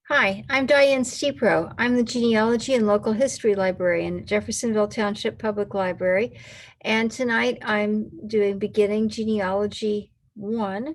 Hi, I'm Diane Stepro. I'm the Genealogy and Local History Librarian at Jeffersonville Township Public Library. And tonight I'm doing Beginning Genealogy 1.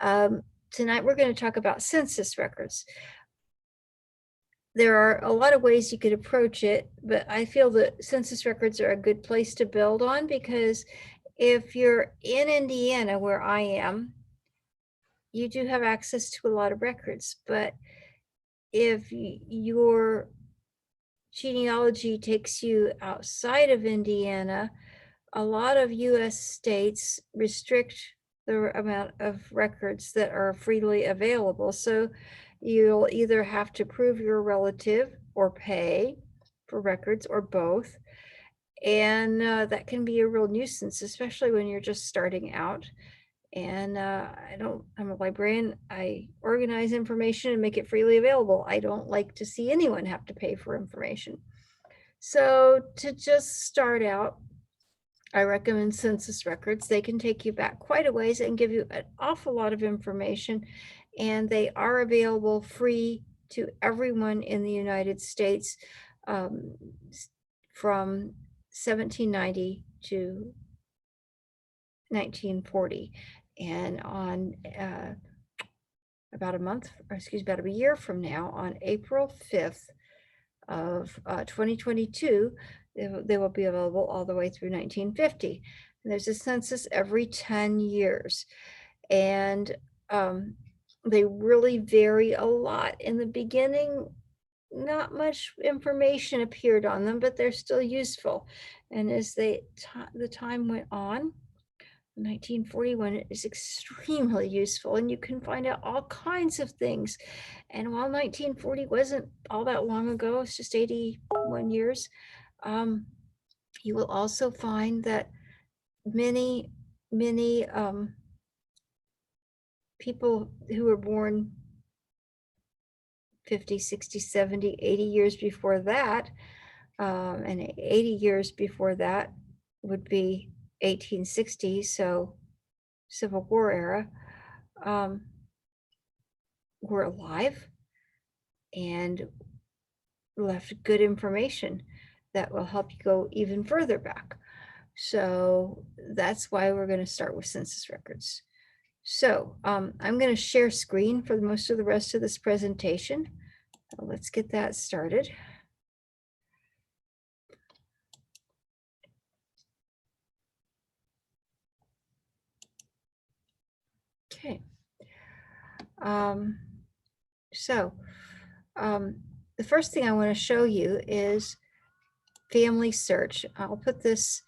Tonight we're going to talk about census records. There are a lot of ways you could approach it, but I feel that census records are a good place to build on because if you're in Indiana, where I am, you do have access to a lot of records. But if your genealogy takes you outside of Indiana, a lot of US states restrict the amount of records that are freely available. So you'll either have to prove you're a relative or pay for records or both. And that can be a real nuisance, especially when you're just starting out. And I'm a librarian. I organize information and make it freely available. I don't like to see anyone have to pay for information. So to just start out, I recommend census records. They can take you back quite a ways and give you an awful lot of information, and they are available free to everyone in the United States from 1790 to 1940. And on about a year from now, on April 5th of 2022, they will be available all the way through 1950. And there's a census every 10 years. And they really vary a lot. In the beginning, not much information appeared on them, but they're still useful. And as the time went on, 1941 is extremely useful, and you can find out all kinds of things. And while 1940 wasn't all that long ago, it's just 81 years, you will also find that many people who were born 50, 60, 70, 80 years before that, and 80 years before that would be 1860, so Civil War era, were alive and left good information that will help you go even further back. So that's why we're going to start with census records. So I'm going to share screen for most of the rest of this presentation. Let's get that started. Okay. The first thing I want to show you is family search. I'll put this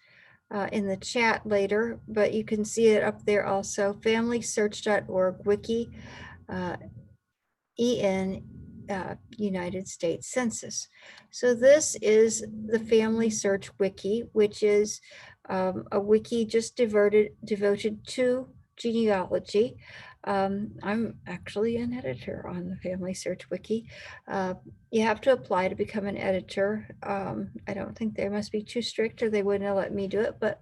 in the chat later, but you can see it up there also. FamilySearch.org Wiki, EN United States Census. So this is the Family Search Wiki, which is a wiki just devoted to genealogy. I'm actually an editor on the Family Search Wiki. You have to apply to become an editor. I don't think they must be too strict or they wouldn't have let me do it, but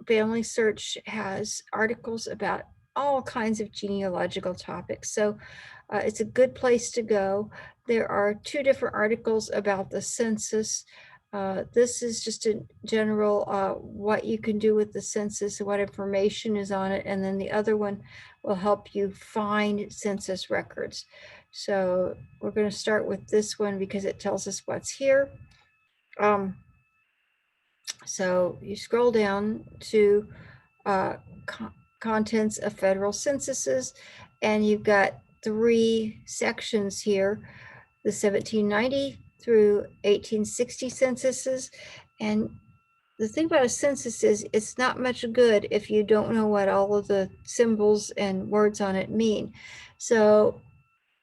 Family Search has articles about all kinds of genealogical topics. So it's a good place to go. There are two different articles about the census. This is just a general what you can do with the census and what information is on it. And then the other one will help you find census records. So we're going to start with this one because it tells us what's here. So you scroll down to contents of federal censuses, and you've got 3 sections here: the 1790 through 1860 censuses. And the thing about a census is it's not much good if you don't know what all of the symbols and words on it mean. So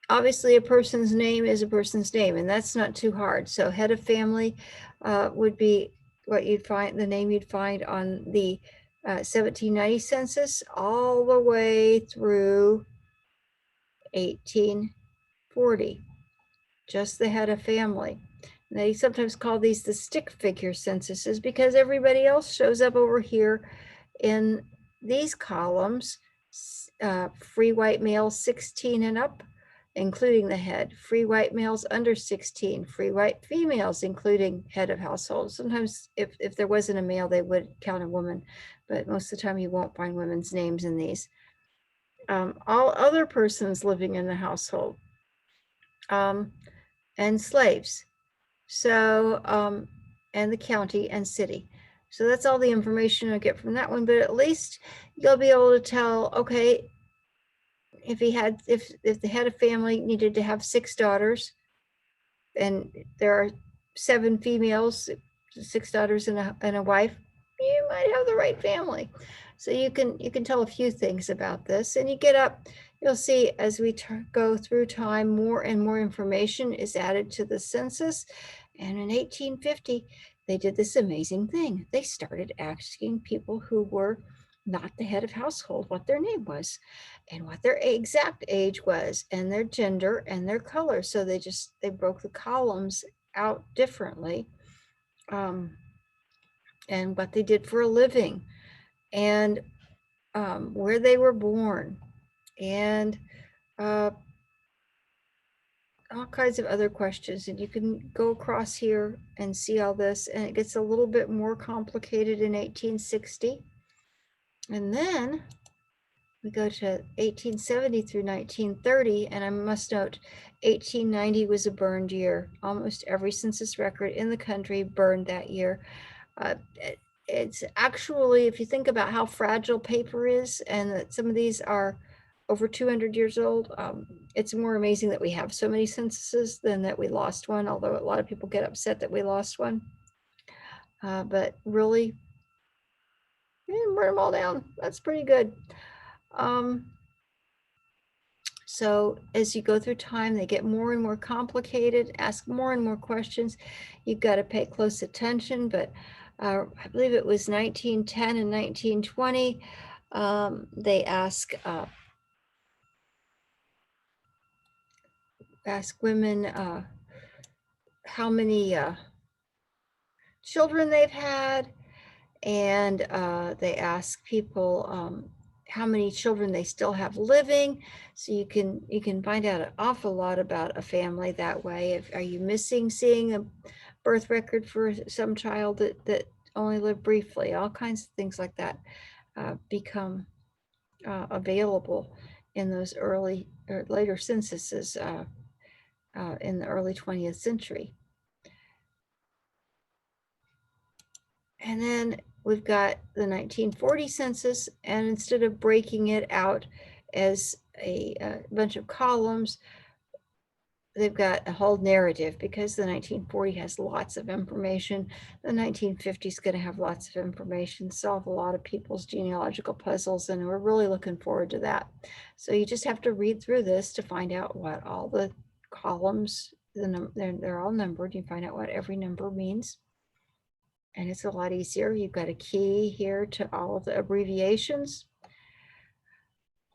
obviously a person's name is a person's name, and that's not too hard. So head of family would be what you'd find, the name you'd find on the 1790 census all the way through 1840, just the head of family. And they sometimes call these the stick figure censuses because everybody else shows up over here in these columns: free white male 16 and up, including the head. Free white males under 16. Free white females, including head of household. Sometimes if there wasn't a male, they would count a woman, but most of the time you won't find women's names in these. All other persons living in the household, and slaves. So, and the county and city. So that's all the information I get from that one, but at least you'll be able to tell, okay, if the head of family needed to have 6 daughters, and there are 7 females, 6 daughters and a wife, you might have the right family. So you can tell a few things about this, and you get up, you'll see as we go through time, more and more information is added to the census. And in 1850, they did this amazing thing. They started asking people who were not the head of household what their name was and what their exact age was and their gender and their color. So they broke the columns out differently, and what they did for a living, and where they were born, and all kinds of other questions. And you can go across here and see all this, and it gets a little bit more complicated in 1860. And then we go to 1870 through 1930, and I must note 1890 was a burned year. Almost every census record in the country burned that year. It's actually, if you think about how fragile paper is, and that some of these are over 200 years old, it's more amazing that we have so many censuses than that we lost one, although a lot of people get upset that we lost one. But really, burn them all down. That's pretty good. So as you go through time, they get more and more complicated, ask more and more questions. You've got to pay close attention, but I believe it was 1910 and 1920, they ask women how many children they've had, and they ask people how many children they still have living. So you can find out an awful lot about a family that way. Are you seeing a birth record for some child that only lived briefly? All kinds of things like that become available in those early or later censuses in the early 20th century. And then we've got the 1940 census, and instead of breaking it out as a bunch of columns, they've got a whole narrative, because the 1940 has lots of information. The 1950 is going to have lots of information, solve a lot of people's genealogical puzzles, and we're really looking forward to that. So you just have to read through this to find out what all the columns, they're all numbered. You find out what every number means. And it's a lot easier. You've got a key here to all of the abbreviations.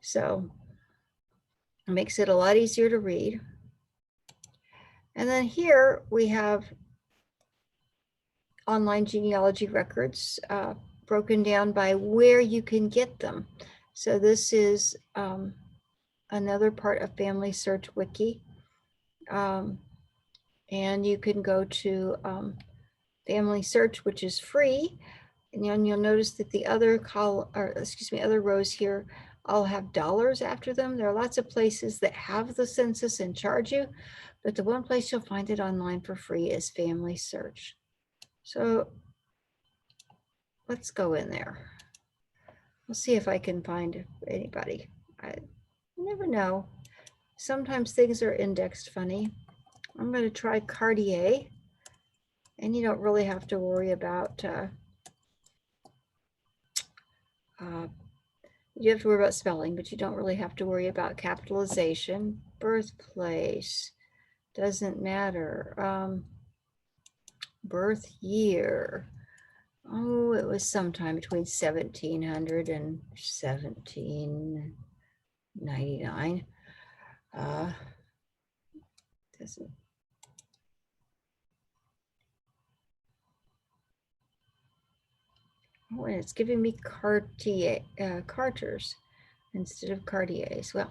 So it makes it a lot easier to read. And then here we have online genealogy records broken down by where you can get them. So this is another part of Family Search Wiki. And you can go to Family Search, which is free, and you'll notice that the other other rows here all have dollars after them. There are lots of places that have the census and charge you, but the one place you'll find it online for free is Family Search. So let's go in there. We'll see if I can find anybody. I never know. Sometimes things are indexed funny. I'm going to try Cartier. And you don't really have to worry about, you have to worry about spelling, but you don't really have to worry about capitalization. Birthplace, doesn't matter. Birth year, oh, it was sometime between 1700 and 1799. Doesn't. Oh, and it's giving me Cartiers instead of Cartiers. Well,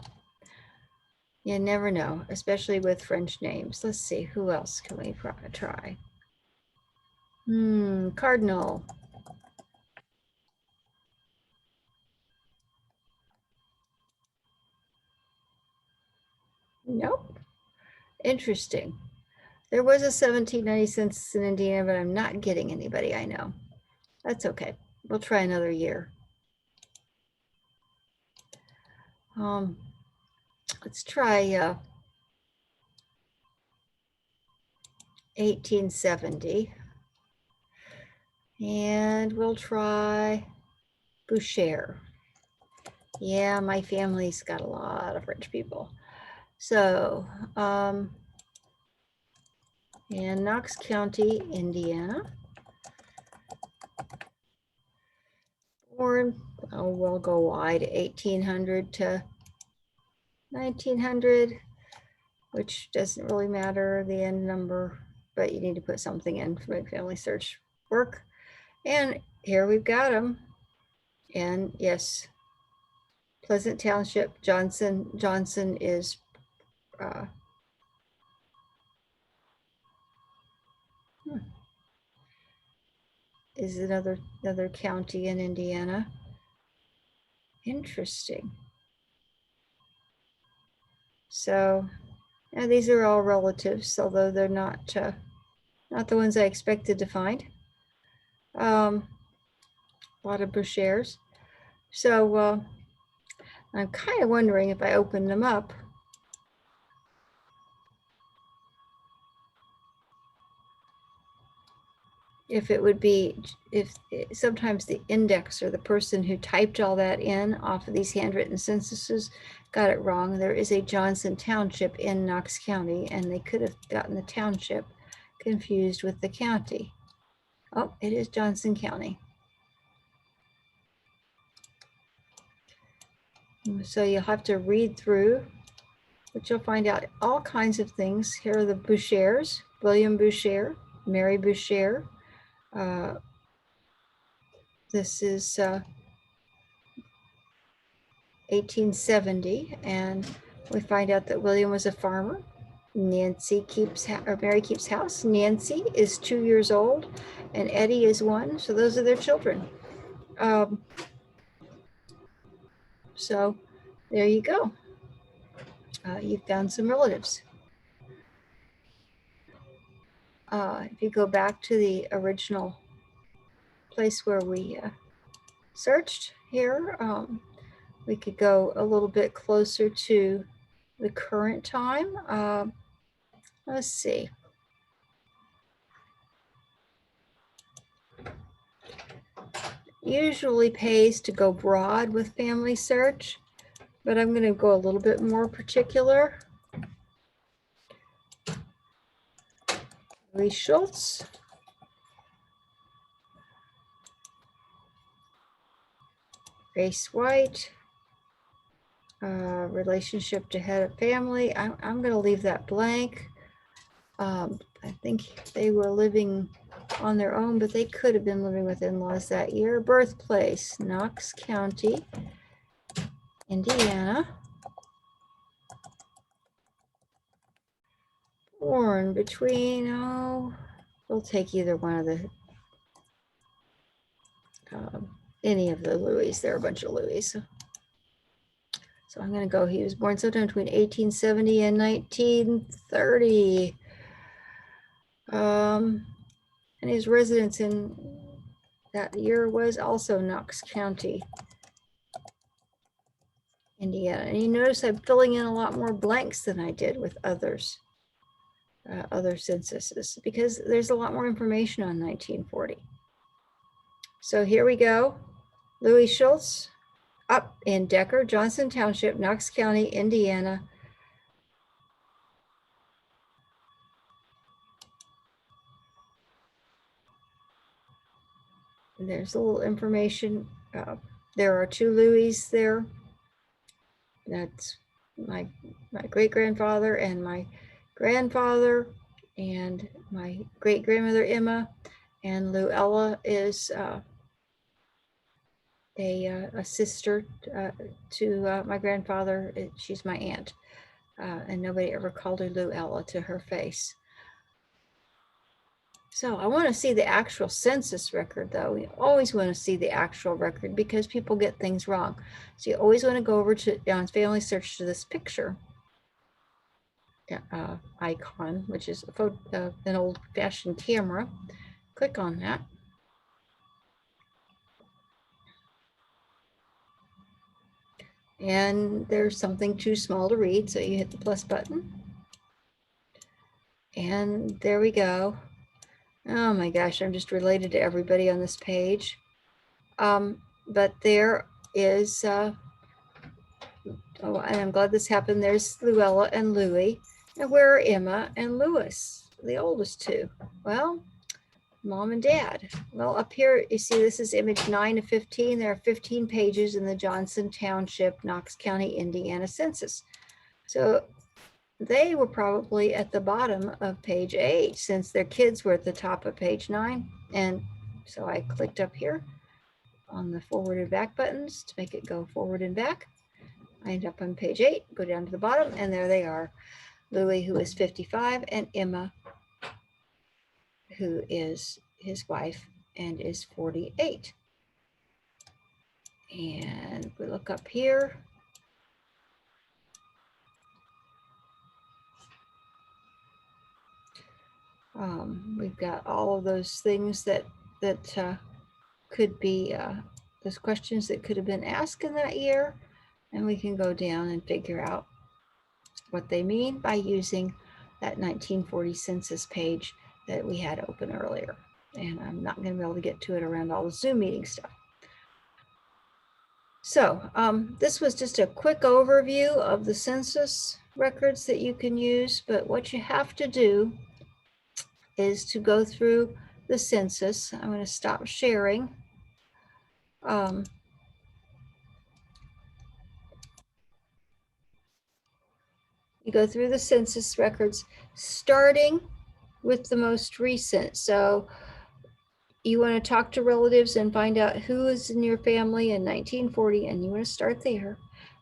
You never know, especially with French names. Let's see, who else can we try? Cardinal. Nope. Interesting. There was a 1790 census in Indiana, but I'm not getting anybody I know. That's okay. We'll try another year. Let's try 1870. And we'll try Boucher. Yeah, my family's got a lot of French people. So, in Knox County, Indiana. Or, we'll go wide, 1800 to 1900, which doesn't really matter, the end number, but you need to put something in to make family search work. And here we've got them. And yes, Pleasant Township, Johnson is is another county in Indiana. Interesting. So, yeah, these are all relatives, although they're not the ones I expected to find. A lot of Bouchers. So I'm kind of wondering if I open them up, if it would be, if sometimes the indexer, the person who typed all that in off of these handwritten censuses, got it wrong. There is a Johnson Township in Knox County, and they could have gotten the township confused with the county. Oh, it is Johnson County. So you'll have to read through, but you'll find out all kinds of things. Here are the Bouchers: William Boucher, Mary Boucher. This is 1870, and we find out that William was a farmer. Mary keeps house. Nancy is 2 years old, and Eddie is 1. So those are their children. So there you go. You found some relatives. If you go back to the original place where we searched here, we could go a little bit closer to the current time. Let's see. Usually pays to go broad with family search, but I'm going to go a little bit more particular. Schultz. Grace White. Relationship to head of family. I'm going to leave that blank. I think they were living on their own, but they could have been living with in-laws that year. Birthplace, Knox County, Indiana. Born between, we'll take either one of the, any of the Louis. There are a bunch of Louis. So I'm going to go, he was born sometime between 1870 and 1930. And his residence in that year was also Knox County, Indiana. And you notice I'm filling in a lot more blanks than I did with others, other censuses, because there's a lot more information on 1940. So here we go. Louis Schultz, up in Decker, Johnson Township, Knox County, Indiana. And there's a little information. There are 2 Louis there. That's my great-grandfather and my grandfather, and my great-grandmother Emma, and Luella is a sister to my grandfather. She's my aunt. and nobody ever called her Luella to her face. So I want to see the actual census record, though. We always want to see the actual record because people get things wrong. So you always want to go over to on Family Search to this picture icon, which is a photo, an old-fashioned camera. Click on that. And there's something too small to read, so you hit the plus button. And there we go. Oh my gosh, I'm just related to everybody on this page. But there is, oh, and I'm glad this happened. There's Luella and Louie. And where are Emma and Louis, the oldest two? Well, Mom and Dad. Well, up here, you see this is image 9 of 15. There are 15 pages in the Johnson Township, Knox County, Indiana census. So they were probably at the bottom of page 8 since their kids were at the top of page 9. And so I clicked up here on the forward and back buttons to make it go forward and back. I end up on page 8, go down to the bottom, and there they are. Louis, who is 55, and Emma, who is his wife and is 48. And we look up here. We've got all of those things that could be those questions that could have been asked in that year, and we can go down and figure out what they mean by using that 1940 census page that we had open earlier. And I'm not going to be able to get to it around all the Zoom meeting stuff. So this was just a quick overview of the census records that you can use, but what you have to do is to go through the census. I'm going to stop sharing. You go through the census records starting with the most recent. So you want to talk to relatives and find out who is in your family in 1940, and you want to start there,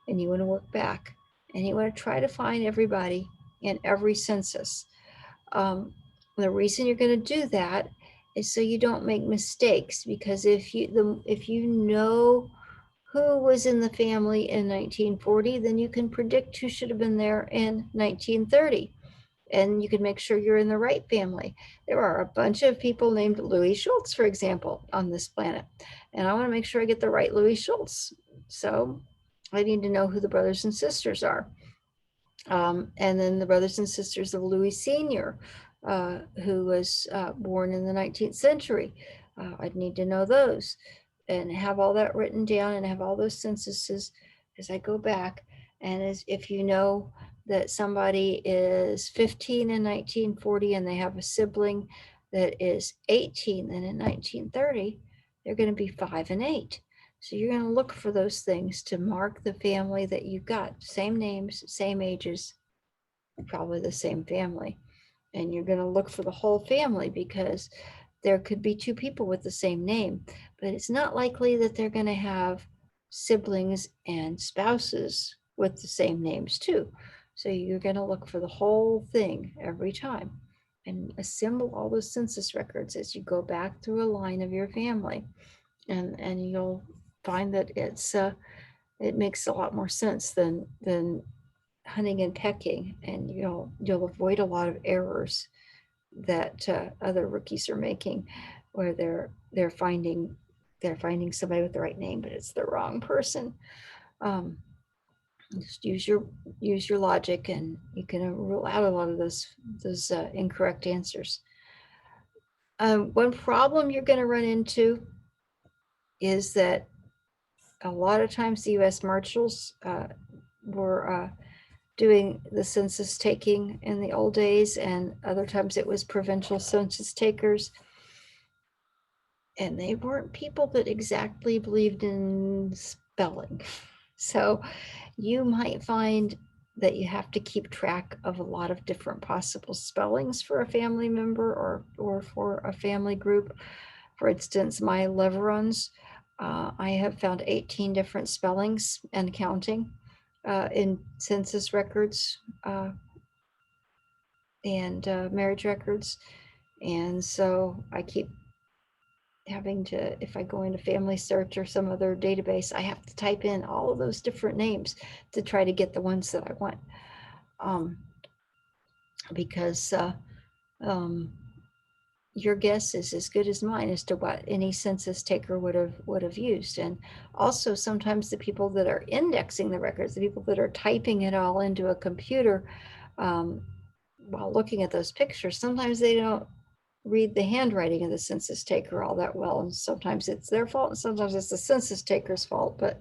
and you want to work back, and you want to try to find everybody in every census. The reason you're going to do that is so you don't make mistakes, because if you know who was in the family in 1940, then you can predict who should have been there in 1930. And you can make sure you're in the right family. There are a bunch of people named Louis Schultz, for example, on this planet. And I want to make sure I get the right Louis Schultz. So I need to know who the brothers and sisters are. And then the brothers and sisters of Louis Sr., who was born in the 19th century. I'd need to know those and have all that written down and have all those censuses as I go back. And as if you know that somebody is 15 in 1940 and they have a sibling that is 18 then in 1930, they're going to be 5 and 8. So you're going to look for those things to mark the family that you've got. Same names, same ages, probably the same family. And you're going to look for the whole family because there could be 2 people with the same name, but it's not likely that they're going to have siblings and spouses with the same names too. So you're going to look for the whole thing every time and assemble all those census records as you go back through a line of your family. And you'll find that it makes a lot more sense than hunting and pecking, and you'll avoid a lot of errors that other rookies are making, where they're finding somebody with the right name, but it's the wrong person. Just use your logic, and you can rule out a lot of those incorrect answers. One problem you're going to run into is that a lot of times the U.S. Marshals were doing the census taking in the old days, and other times it was provincial census takers. And they weren't people that exactly believed in spelling. So you might find that you have to keep track of a lot of different possible spellings for a family member or for a family group. For instance, my Leverons, I have found 18 different spellings and counting in census records and marriage records. And so I keep having to, if I go into Family Search or some other database, I have to type in all of those different names to try to get the ones that I want. Because your guess is as good as mine as to what any census taker would have used. And also sometimes the people that are indexing the records, the people that are typing it all into a computer while looking at those pictures, sometimes they don't read the handwriting of the census taker all that well. And sometimes it's their fault and sometimes it's the census taker's fault. But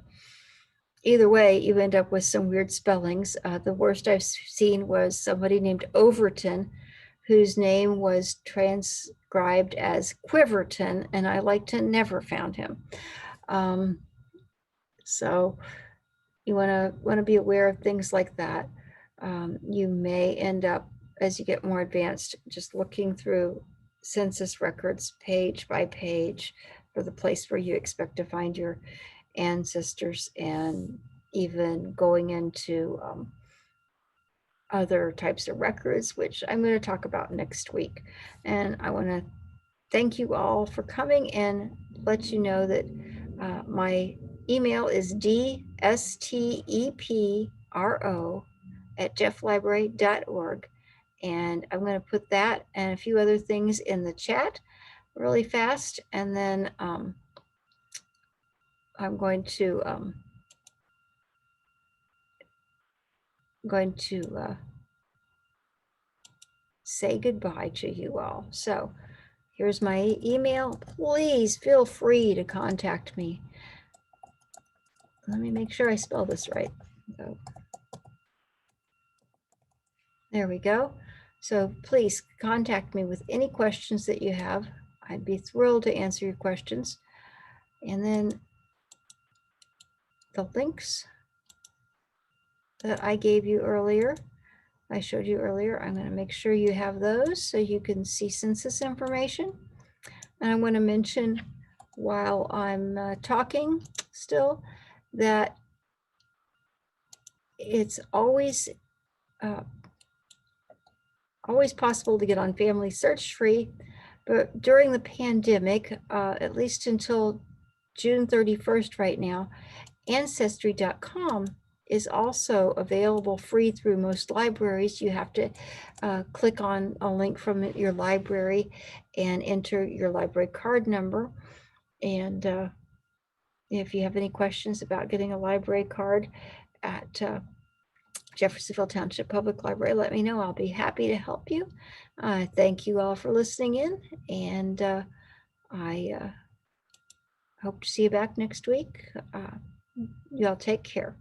either way, you end up with some weird spellings. The worst I've seen was somebody named Overton, whose name was transcribed as Quiverton, and I like to never found him. So you want to be aware of things like that. You may end up, as you get more advanced, just looking through census records page by page for the place where you expect to find your ancestors, and even going into other types of records, which I'm going to talk about next week. And I want to thank you all for coming and let you know that my email is dstepro@jefflibrary.org. And I'm going to put that and a few other things in the chat really fast. And then I'm going to say goodbye to you all. So here's my email. Please feel free to contact me. Let me make sure I spell this right. So, there we go. So please contact me with any questions that you have. I'd be thrilled to answer your questions. And then the links that I gave you earlier, I showed you earlier, I'm going to make sure you have those so you can see census information. And I want to mention while I'm talking still that it's always possible to get on Family Search free, but during the pandemic, at least until June 31st right now, Ancestry.com is also available free through most libraries. You have to click on a link from your library and enter your library card number. And if you have any questions about getting a library card at Jeffersonville Township Public Library, let me know. I'll be happy to help you. Thank you all for listening in, and I hope to see you back next week. Y'all take care.